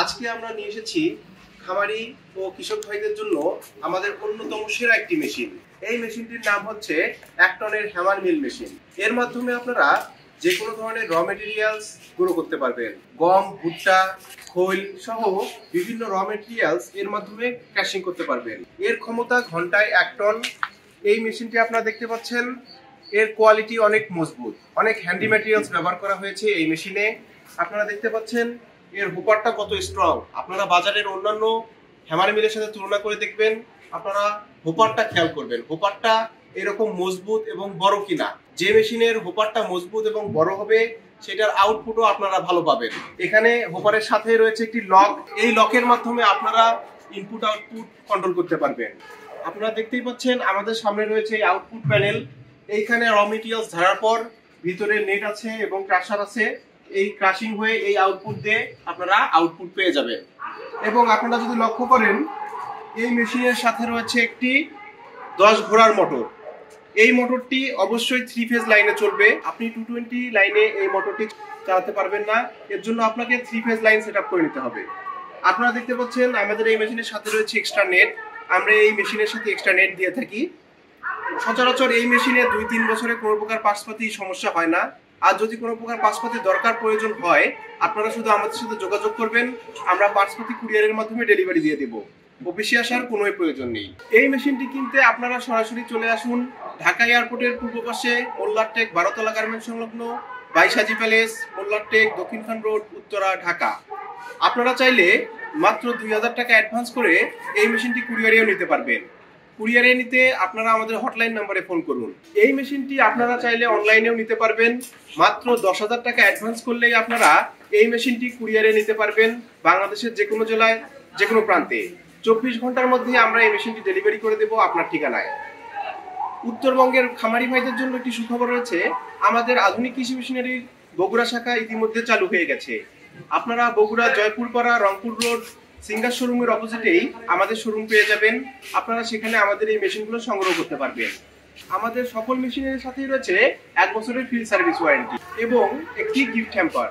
আজকে আমরা নিয়ে এসেছি খামারি ও কৃষক ভাইদের জন্য আমাদের অন্যতম সেরা একটি মেশিন। এই মেশিনটির নাম হচ্ছে অ্যাক্টনের হ্যামার মিল মেশিন। এর মাধ্যমে আপনারা যে কোনো ধরনের র মেটেরিয়ালস গুঁড়ো করতে পারবেন। গম, ভুট্টা, খৈল সহ বিভিন্ন র মেটেরিয়ালস এর মাধ্যমে ক্রাশিং করতে পারবেন। এর ক্ষমতা ঘন্টায় 1 টন। এই মেশিনটি আপনারা দেখতে পাচ্ছেন, এর কোয়ালিটি অনেক মজবুত, অনেক হ্যান্ডি ম্যাটেরিয়ালস ব্যবহার করা হয়েছে এই মেশিনে। আপনারা দেখতে পাচ্ছেন এর হোপারটা কত স্ট্রং। আপনারা বাজারের অন্যান্য হ্যামার মিলের সাথে তুলনা করে দেখবেন, আপনারা হোপারটা খেয়াল করবেন, হোপারটা এরকম মজবুত এবং বড় কিনা। যে মেশিনের হোপারটা মজবুত এবং বড় হবে সেটার আউটপুটও আপনারা ভালো পাবেন। এখানে হোপারের সাথে রয়েছে একটি লক। এই লকের মাধ্যমে আপনারা ইনপুট আউটপুট কন্ট্রোল করতে পারবেন। আপনারা দেখতেই পাচ্ছেন আমাদের সামনে রয়েছে এই আউটপুট প্যানেল। এইখানে র মেটেরিয়ালস ঝাড়ার পর ভিতরে নেট আছে এবং ক্রাশার আছে। এই ক্রাশিং হয়ে এই আউটপুট দিয়ে আপনারা আউটপুট পেয়ে যাবেন। এবং আপনারা যদি লক্ষ্য করেন, এই মেশিনের সাথে রয়েছে একটি 10 ঘোড়ার মোটর। এই মোটরটি অবশ্যই 3 ফেজ লাইনে চলবে। আপনি 220 লাইনে এই মোটরটি চালাতে পারবেন না, এর জন্য আপনাকে 3 ফেজ লাইন সেট আপ করে নিতে হবে। আপনারা দেখতে পাচ্ছেন আমাদের এই মেশিনের সাথে রয়েছে এক্সট্রা নেট। আমরা এই মেশিনের সাথে এক্সট্রা নেট দিয়ে থাকি। সচরাচর এই মেশিনে 2-3 বছরে কোনো প্রকার পার্টসপাতি সমস্যা হয় না। আর যদি কোনো প্রকার পার্টসপাতি দরকার প্রয়োজন হয়, আপনারা শুধু আমাদের সাথে যোগাযোগ করবেন, আমরা পার্টসপাতি কুরিয়ারের মাধ্যমে ডেলিভারি দিয়ে দেব। অফিসে আসার কোনো প্রয়োজন নেই। এই মেশিনটি কিনতে আপনারা সরাসরি চলে আসুন ঢাকা এয়ারপোর্টের পূর্ব পাশে মোল্লারটেক 12তলা গার্মেন্টস সংলগ্ন বাইশাজি প্যালেস, মোল্লারটেক, দক্ষিণখান রোড, উত্তরা, ঢাকা। আপনারা চাইলে মাত্র 2000 টাকা অ্যাডভান্স করে এই মেশিনটি কুরিয়ারেও নিতে পারবেন। কুরিয়ারে নিতে আপনারা আমাদের হটলাইন নম্বরে ফোন করুন। এই মেশিনটি আপনারা চাইলে অনলাইনেও নিতে পারবেন। মাত্র 10,000 টাকা অ্যাডভান্স করলেই আপনারা এই মেশিনটি কুরিয়ারে নিতে পারবেন বাংলাদেশের যে কোনো জেলায়, যে কোনো প্রান্তে। 24 ঘন্টার মধ্যে আমরা এই মেশিনটি ডেলিভারি করে দেব আপনার ঠিকানায়। উত্তরবঙ্গের খামারি ভাইদের জন্য একটি সুখবর রয়েছে, আমাদের আধুনিক কৃষি মেশিনারির বগুড়া শাখা ইতিমধ্যে চালু হয়ে গেছে। আপনারা বগুড়া জয়পুরপাড়া রংপুর রোড সিঙ্গার শোরুমের অপোজিটেই আমাদের শোরুম পেয়ে যাবেন। আপনারা সেখানে আমাদের এই মেশিনগুলো সংগ্রহ করতে পারবেন। আমাদের সকল মেশিনের সাথেই রয়েছে 1 বছরের ফ্রি সার্ভিস ওয়ারেন্টি এবং একটি গিফট হ্যাম্পার।